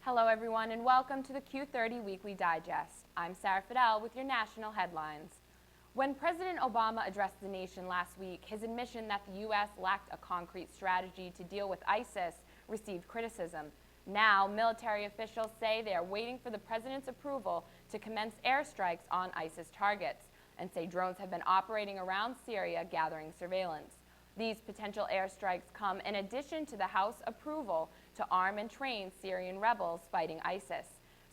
Hello everyone and welcome to the Q30 Weekly Digest. I'm Sarah Faidell with your national headlines. When President Obama addressed the nation last week, his admission that the U.S. lacked a concrete strategy to deal with ISIS received criticism. Now, military officials say they are waiting for the president's approval to commence airstrikes on ISIS targets and say drones have been operating around Syria gathering surveillance. These potential airstrikes come in addition to the House approval to arm and train Syrian rebels fighting ISIS.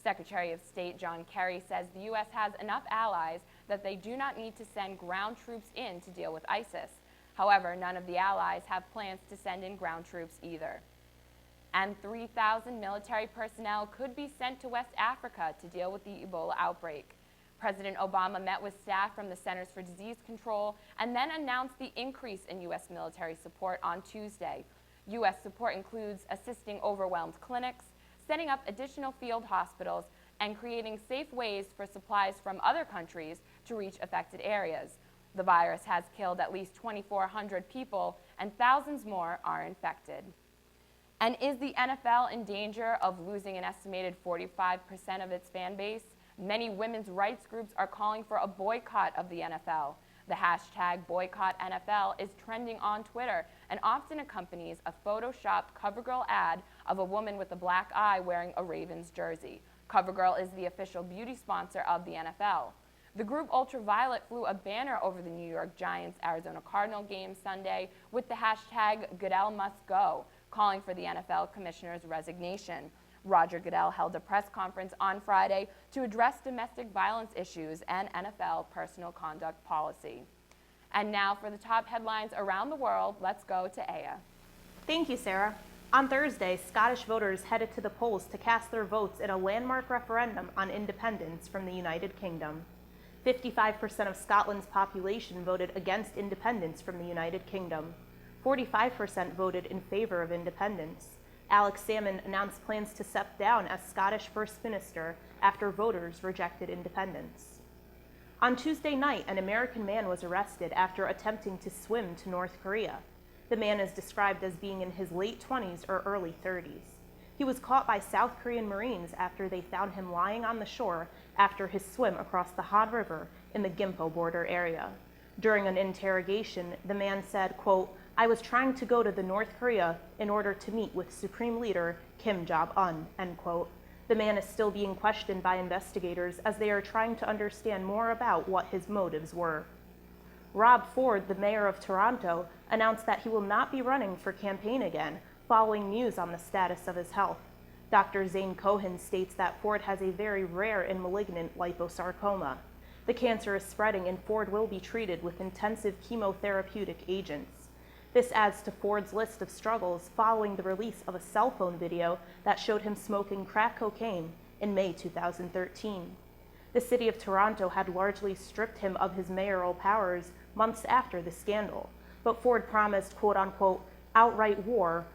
Secretary of State John Kerry says the U.S. has enough allies that they do not need to send ground troops in to deal with ISIS. However, none of the allies have plans to send in ground troops either. And 3,000 military personnel could be sent to West Africa to deal with the Ebola outbreak. President Obama met with staff from the Centers for Disease Control and then announced the increase in U.S. military support on Tuesday. U.S. support includes assisting overwhelmed clinics, setting up additional field hospitals, and creating safe ways for supplies from other countries to reach affected areas. The virus has killed at least 2,400 people, and thousands more are infected. And is the NFL in danger of losing an estimated 45% of its fan base? Many women's rights groups are calling for a boycott of the NFL. The hashtag #BoycottNFL is trending on Twitter and often accompanies a photoshopped CoverGirl ad of a woman with a black eye wearing a Ravens jersey. CoverGirl is the official beauty sponsor of the NFL. The group Ultraviolet flew a banner over the New York Giants-Arizona Cardinal game Sunday with the hashtag #GoodellMustGo, calling for the NFL commissioner's resignation. Roger Goodell held a press conference on Friday to address domestic violence issues and NFL personal conduct policy. And now for the top headlines around the world, let's go to Ayah. Thank you, Sarah. On Thursday, Scottish voters headed to the polls to cast their votes in a landmark referendum on independence from the United Kingdom. 55% of Scotland's population voted against independence from the United Kingdom. 45% voted in favor of independence. Alex Salmond announced plans to step down as Scottish First Minister after voters rejected independence. On Tuesday night, an American man was arrested after attempting to swim to North Korea. The man is described as being in his late 20s or early 30s. He was caught by South Korean Marines after they found him lying on the shore after his swim across the Han River in the Gimpo border area. During an interrogation, the man said, quote, "I was trying to go to the North Korea in order to meet with Supreme Leader Kim Jong-un," end quote. The man is still being questioned by investigators as they are trying to understand more about what his motives were. Rob Ford, the mayor of Toronto, announced that he will not be running for campaign again, following news on the status of his health. Dr. Zane Cohen states that Ford has a very rare and malignant liposarcoma. The cancer is spreading and Ford will be treated with intensive chemotherapeutic agents. This adds to Ford's list of struggles following the release of a cell phone video that showed him smoking crack cocaine in May 2013. The city of Toronto had largely stripped him of his mayoral powers months after the scandal, but Ford promised quote-unquote outright war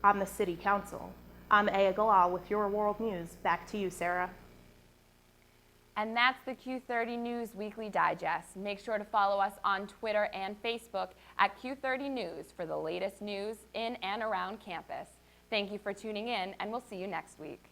on the city council. I'm Ayah Galal with your World News. Back to you, Sarah. And that's the Q30 News Weekly Digest. Make sure to follow us on Twitter and Facebook at Q30 News for the latest news in and around campus. Thank you for tuning in, and we'll see you next week.